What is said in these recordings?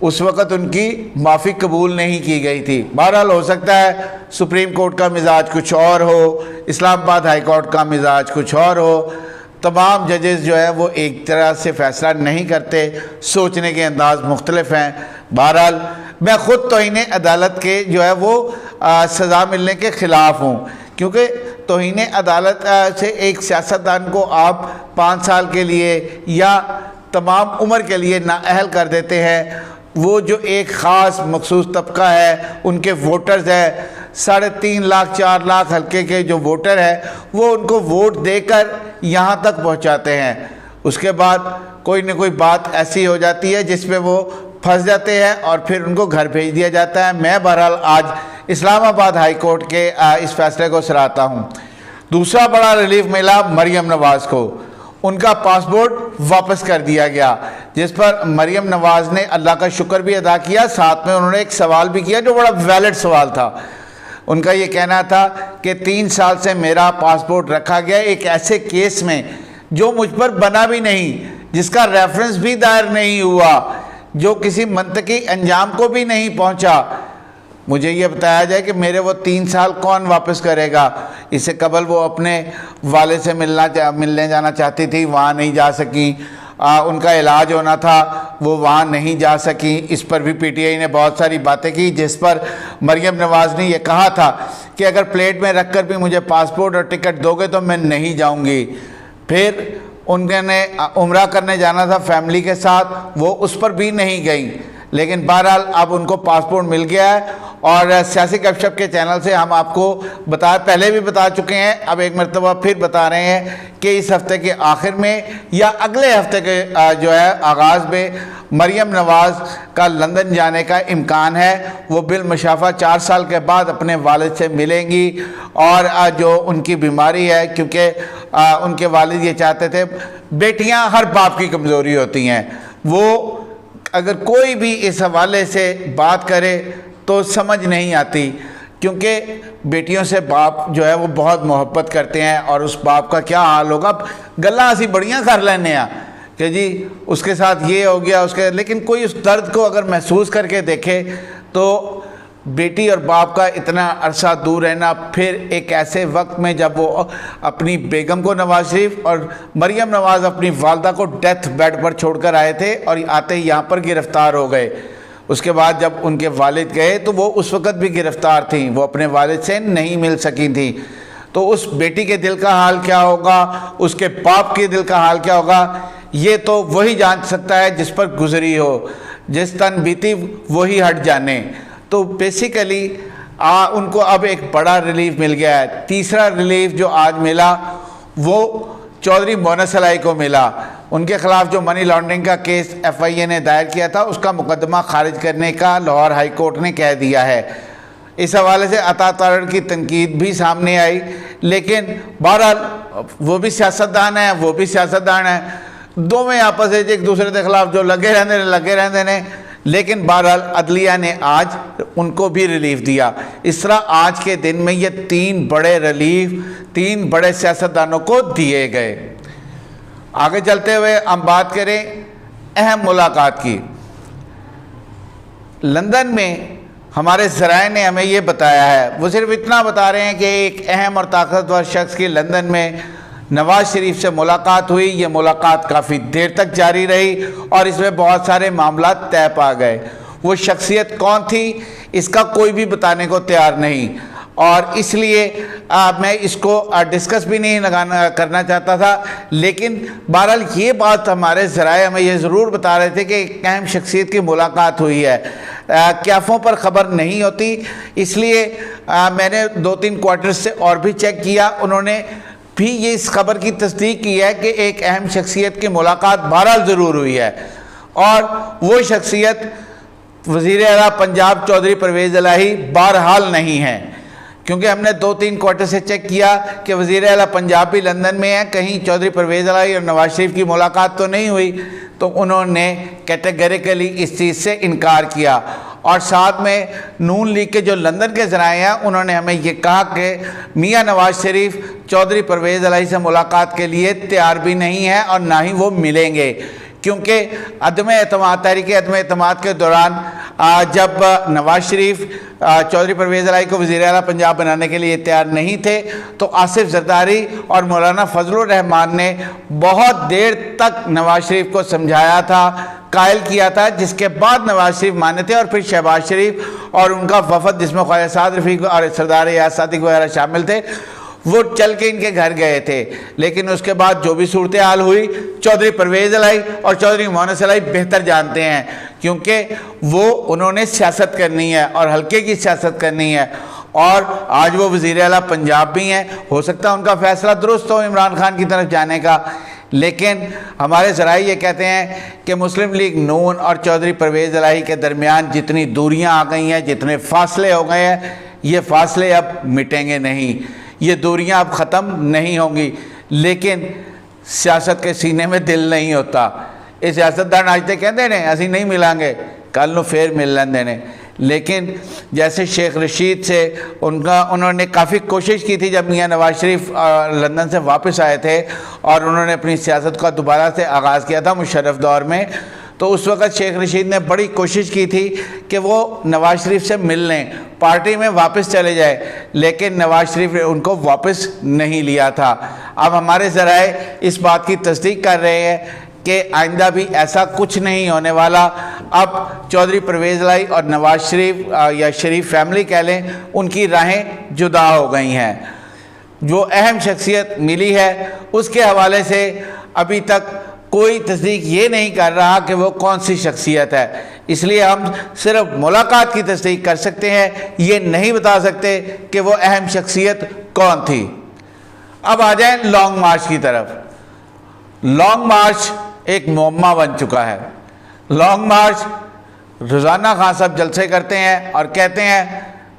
اس وقت ان کی معافی قبول نہیں کی گئی تھی۔ بہرحال ہو سکتا ہے سپریم کورٹ کا مزاج کچھ اور ہو، اسلام آباد ہائی کورٹ کا مزاج کچھ اور ہو، تمام ججز جو ہے وہ ایک طرح سے فیصلہ نہیں کرتے، سوچنے کے انداز مختلف ہیں۔ بہرحال میں خود توہین عدالت کے جو ہے وہ سزا ملنے کے خلاف ہوں، کیونکہ توہین عدالت سے ایک سیاستدان کو آپ 5 سال کے لیے یا تمام عمر کے لیے نااہل کر دیتے ہیں۔ وہ جو ایک خاص مخصوص طبقہ ہے، ان کے ووٹرز ہیں، 3.5 لاکھ 4 لاکھ حلقے کے جو ووٹر ہیں، وہ ان کو ووٹ دے کر یہاں تک پہنچاتے ہیں۔ اس کے بعد کوئی نہ کوئی بات ایسی ہو جاتی ہے جس پہ وہ پھنس جاتے ہیں اور پھر ان کو گھر بھیج دیا جاتا ہے۔ میں بہرحال آج اسلام آباد ہائی کورٹ کے اس فیصلے کو سراہتا ہوں۔ دوسرا بڑا ریلیف ملا مریم نواز کو، ان کا پاسپورٹ واپس کر دیا گیا، جس پر مریم نواز نے اللہ کا شکر بھی ادا کیا، ساتھ میں انہوں نے ایک سوال بھی کیا جو بڑا ویلڈ سوال تھا۔ ان کا یہ کہنا تھا کہ 3 سال سے میرا پاسپورٹ رکھا گیا ایک ایسے کیس میں جو مجھ پر بنا بھی نہیں، جس کا ریفرنس بھی دائر نہیں ہوا، جو کسی منطقی انجام کو بھی نہیں پہنچا۔ مجھے یہ بتایا جائے کہ میرے وہ 3 سال کون واپس کرے گا؟ اس سے قبل وہ اپنے والد سے ملنے جانا چاہتی تھی، وہاں نہیں جا سکی، ان کا علاج ہونا تھا، وہ وہاں نہیں جا سکی۔ اس پر بھی پی ٹی آئی نے بہت ساری باتیں کی، جس پر مریم نواز نے یہ کہا تھا کہ اگر پلیٹ میں رکھ کر بھی مجھے پاسپورٹ اور ٹکٹ دو گے تو میں نہیں جاؤں گی۔ پھر ان نے عمرہ کرنے جانا تھا فیملی کے ساتھ، وہ اس پر بھی نہیں گئیں، لیکن بہرحال اب ان کو پاسپورٹ مل گیا ہے۔ اور سیاسی گپ شپ کے چینل سے ہم آپ کو پہلے بھی بتا چکے ہیں، اب ایک مرتبہ پھر بتا رہے ہیں کہ اس ہفتے کے آخر میں یا اگلے ہفتے کے جو ہے آغاز میں مریم نواز کا لندن جانے کا امکان ہے۔ وہ بالمشافہ 4 سال کے بعد اپنے والد سے ملیں گی، اور جو ان کی بیماری ہے، کیونکہ ان کے والد یہ چاہتے تھے، بیٹیاں ہر باپ کی کمزوری ہوتی ہیں، وہ اگر کوئی بھی اس حوالے سے بات کرے تو سمجھ نہیں آتی، کیونکہ بیٹیوں سے باپ جو ہے وہ بہت محبت کرتے ہیں، اور اس باپ کا کیا حال ہوگا؟ گلا اسی بڑیاں کر لینے ہیں کہ جی اس کے ساتھ یہ ہو گیا، لیکن کوئی اس درد کو اگر محسوس کر کے دیکھے تو بیٹی اور باپ کا اتنا عرصہ دور رہنا، پھر ایک ایسے وقت میں جب وہ اپنی بیگم کو، نواز شریف اور مریم نواز اپنی والدہ کو ڈیتھ بیڈ پر چھوڑ کر آئے تھے، اور آتے ہی یہاں پر گرفتار ہو گئے۔ اس کے بعد جب ان کے والد گئے تو وہ اس وقت بھی گرفتار تھیں، وہ اپنے والد سے نہیں مل سکی تھیں۔ تو اس بیٹی کے دل کا حال کیا ہوگا، اس کے باپ کے دل کا حال کیا ہوگا، یہ تو وہی جان سکتا ہے جس پر گزری ہو، جس تن بیتی وہی ہٹ جانے۔ تو بیسیکلی ان کو اب ایک بڑا ریلیف مل گیا ہے۔ تیسرا ریلیف جو آج ملا وہ چودھری مونس علائی کو ملا۔ ان کے خلاف جو منی لانڈرنگ کا کیس ایف آئی اے نے دائر کیا تھا، اس کا مقدمہ خارج کرنے کا لاہور ہائی کورٹ نے کہہ دیا ہے۔ اس حوالے سے عطا تارڑ کی تنقید بھی سامنے آئی، لیکن بہرحال وہ بھی سیاستدان ہیں، وہ بھی سیاستدان ہیں، دونوں آپس ایک دوسرے کے خلاف جو لگے رہندے نے، لیکن بہرحال عدلیہ نے آج ان کو بھی ریلیف دیا۔ اس طرح آج کے دن میں یہ 3 بڑے ریلیف 3 بڑے سیاستدانوں کو دیے گئے۔ آگے چلتے ہوئے ہم بات کریں اہم ملاقات کی۔ لندن میں ہمارے ذرائع نے ہمیں یہ بتایا ہے، وہ صرف اتنا بتا رہے ہیں کہ ایک اہم اور طاقتور شخص کی لندن میں نواز شریف سے ملاقات ہوئی۔ یہ ملاقات کافی دیر تک جاری رہی اور اس میں بہت سارے معاملات طے پا گئے۔ وہ شخصیت کون تھی اس کا کوئی بھی بتانے کو تیار نہیں، اور اس لیے میں اس کو ڈسکس بھی نہیں کرنا چاہتا تھا، لیکن بہرحال یہ بات ہمارے ذرائع ہمیں یہ ضرور بتا رہے تھے کہ ایک اہم شخصیت کی ملاقات ہوئی ہے۔ کیفوں پر خبر نہیں ہوتی، اس لیے میں نے 2-3 کوارٹرز سے اور بھی چیک کیا، انہوں نے بھی یہ اس خبر کی تصدیق کی ہے کہ ایک اہم شخصیت کی ملاقات بہرحال ضرور ہوئی ہے، اور وہ شخصیت وزیر اعلیٰ پنجاب چودھری پرویز الہی بہرحال نہیں ہے، کیونکہ ہم نے 2-3 کوارٹر سے چیک کیا کہ وزیر اعلیٰ پنجاب بھی لندن میں ہیں، کہیں چودھری پرویز الہی اور نواز شریف کی ملاقات تو نہیں ہوئی، تو انہوں نے کیٹیگریکلی اس چیز سے انکار کیا۔ اور ساتھ میں نون لیگ کے جو لندن کے ذرائع ہیں انہوں نے ہمیں یہ کہا کہ میاں نواز شریف چودھری پرویز الہی سے ملاقات کے لیے تیار بھی نہیں ہے اور نہ ہی وہ ملیں گے، کیونکہ عدم اعتماد، تحریک عدم اعتماد کے دوران جب نواز شریف چودھری پرویز الہی کو وزیر اعلیٰ پنجاب بنانے کے لیے تیار نہیں تھے تو آصف زرداری اور مولانا فضل الرحمان نے بہت دیر تک نواز شریف کو سمجھایا تھا، قائل کیا تھا، جس کے بعد نواز شریف مانے تھے، اور پھر شہباز شریف اور ان کا وفد جس میں خواجہ سعد رفیق اور سردار ایاز صادق وغیرہ شامل تھے وہ چل کے ان کے گھر گئے تھے۔ لیکن اس کے بعد جو بھی صورتحال ہوئی چودھری پرویز الہی اور چودھری مونس الہی بہتر جانتے ہیں، کیونکہ انہوں نے سیاست کرنی ہے اور حلقے کی سیاست کرنی ہے، اور آج وہ وزیر اعلیٰ پنجاب بھی ہیں۔ ہو سکتا ہے ان کا فیصلہ درست ہو عمران خان کی طرف جانے کا، لیکن ہمارے ذرائع یہ کہتے ہیں کہ مسلم لیگ نون اور چودھری پرویز الہی کے درمیان جتنی دوریاں آ گئی ہیں، جتنے فاصلے ہو گئے ہیں، یہ فاصلے اب مٹیں گے نہیں، یہ دوریاں اب ختم نہیں ہوں گی۔ لیکن سیاست کے سینے میں دل نہیں ہوتا۔ یہ سیاستدان آج تک کہتے ہیں اسی نہیں ملیں گے، کل نو پھر مل لین دینے۔ لیکن جیسے شیخ رشید سے انہوں نے کافی کوشش کی تھی جب میاں نواز شریف لندن سے واپس آئے تھے اور انہوں نے اپنی سیاست کا دوبارہ سے آغاز کیا تھا مشرف دور میں، تو اس وقت شیخ رشید نے بڑی کوشش کی تھی کہ وہ نواز شریف سے مل لیں، پارٹی میں واپس چلے جائے، لیکن نواز شریف نے ان کو واپس نہیں لیا تھا۔ اب ہمارے ذرائع اس بات کی تصدیق کر رہے ہیں کہ آئندہ بھی ایسا کچھ نہیں ہونے والا۔ اب چودھری پرویز الہی اور نواز شریف یا شریف فیملی کہہ لیں، ان کی راہیں جدا ہو گئی ہیں۔ جو اہم شخصیت ملی ہے اس کے حوالے سے ابھی تک کوئی تصدیق یہ نہیں کر رہا کہ وہ کون سی شخصیت ہے، اس لیے ہم صرف ملاقات کی تصدیق کر سکتے ہیں، یہ نہیں بتا سکتے کہ وہ اہم شخصیت کون تھی۔ اب آ جائیں لانگ مارچ کی طرف۔ لانگ مارچ ایک معمہ بن چکا ہے۔ لانگ مارچ روزانہ خان صاحب جلسے کرتے ہیں اور کہتے ہیں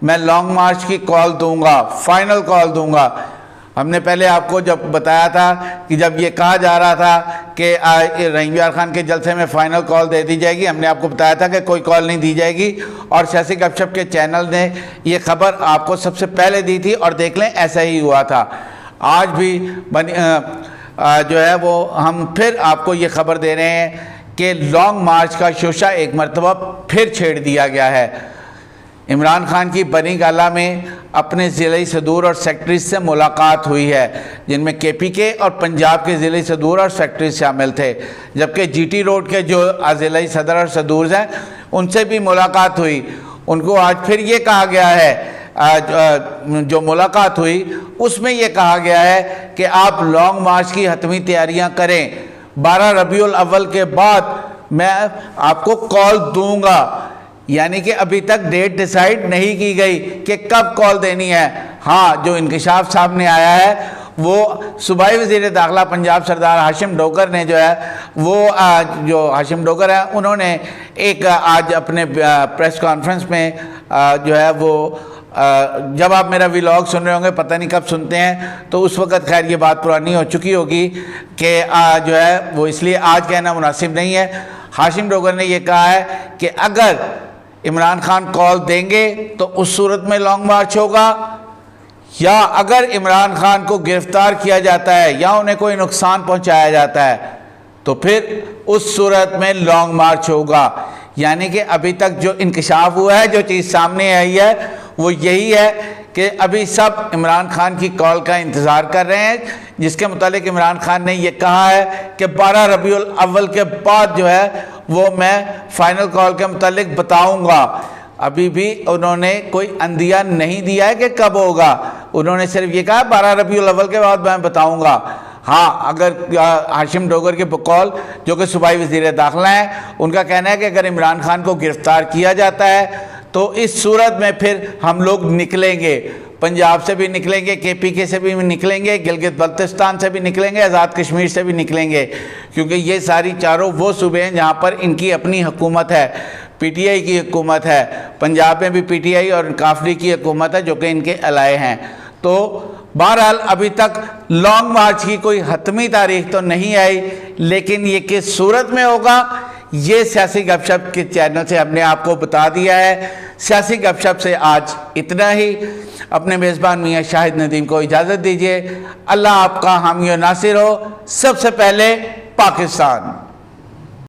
میں لانگ مارچ کی کال دوں گا، فائنل کال دوں گا۔ ہم نے پہلے آپ کو جب بتایا تھا کہ جب یہ کہا جا رہا تھا کہ رحیم یار خان کے جلسے میں فائنل کال دے دی جائے گی، ہم نے آپ کو بتایا تھا کہ کوئی کال نہیں دی جائے گی، اور سیاسی گپ شپ کے چینل نے یہ خبر آپ کو سب سے پہلے دی تھی، اور دیکھ لیں ایسا ہی ہوا تھا۔ آج بھی جو ہے وہ ہم پھر آپ کو یہ خبر دے رہے ہیں کہ لانگ مارچ کا شوشہ ایک مرتبہ پھر چھیڑ دیا گیا ہے۔ عمران خان کی بنی گالہ میں اپنے ضلعی صدور اور سیکٹریز سے ملاقات ہوئی ہے، جن میں کے پی کے اور پنجاب کے ضلعی صدور اور سیکٹریز شامل تھے، جبکہ جی ٹی روڈ کے جو ضلعی صدر اور صدورز ہیں ان سے بھی ملاقات ہوئی۔ ان کو آج پھر یہ کہا گیا ہے، جو ملاقات ہوئی اس میں یہ کہا گیا ہے کہ آپ لانگ مارچ کی حتمی تیاریاں کریں، 12 ربیع الاول کے بعد میں آپ کو کال دوں گا۔ یعنی کہ ابھی تک ڈیٹ ڈیسائیڈ نہیں کی گئی کہ کب کال دینی ہے۔ ہاں، جو انکشاف سامنے آیا ہے وہ صوبائی وزیر داخلہ پنجاب سردار ہاشم ڈوگر نے جو ہے وہ جو ہاشم ڈوگر ہیں انہوں نے ایک آج اپنے پریس کانفرنس میں جو ہے وہ جب آپ میرا ویلاگ سن رہے ہوں گے، پتہ نہیں کب سنتے ہیں، تو اس وقت خیر یہ بات پرانی ہو چکی ہوگی کہ جو ہے وہ اس لیے آج کہنا مناسب نہیں ہے۔ ہاشم ڈوگر نے یہ کہا ہے کہ اگر عمران خان کال دیں گے تو اس صورت میں لانگ مارچ ہوگا، یا اگر عمران خان کو گرفتار کیا جاتا ہے یا انہیں کوئی نقصان پہنچایا جاتا ہے تو پھر اس صورت میں لانگ مارچ ہوگا۔ یعنی کہ ابھی تک جو انکشاف ہوا ہے، جو چیز سامنے آئی ہے وہ یہی ہے کہ ابھی سب عمران خان کی کال کا انتظار کر رہے ہیں، جس کے متعلق عمران خان نے یہ کہا ہے کہ 12 ربیع الاول کے بعد جو ہے وہ میں فائنل کال کے متعلق بتاؤں گا۔ ابھی بھی انہوں نے کوئی اندیہ نہیں دیا ہے کہ کب ہوگا، انہوں نے صرف یہ کہا 12 ربیع الاول کے بعد میں بتاؤں گا۔ ہاں، اگر ہاشم ڈوگر کے بقول جو کہ صوبائی وزیر داخلہ ہیں، ان کا کہنا ہے کہ اگر عمران خان کو گرفتار کیا جاتا ہے تو اس صورت میں پھر ہم لوگ نکلیں گے، پنجاب سے بھی نکلیں گے، کے پی کے سے بھی نکلیں گے، گلگت بلتستان سے بھی نکلیں گے، آزاد کشمیر سے بھی نکلیں گے، کیونکہ یہ ساری چاروں وہ صوبے ہیں جہاں پر ان کی اپنی حکومت ہے، پی ٹی آئی کی حکومت ہے، پنجاب میں بھی پی ٹی آئی اور کافلی کی حکومت ہے جو کہ ان کے الائے ہیں۔ تو بہرحال ابھی تک لانگ مارچ کی کوئی حتمی تاریخ تو نہیں آئی، لیکن یہ کس صورت میں ہوگا یہ سیاسی گپ شپ کے چینل سے ہم نے آپ کو بتا دیا ہے۔ سیاسی گپ شپ سے آج اتنا ہی۔ اپنے میزبان میاں شاہد ندیم کو اجازت دیجیے۔ اللہ آپ کا حامی و ناصر ہو۔ سب سے پہلے پاکستان۔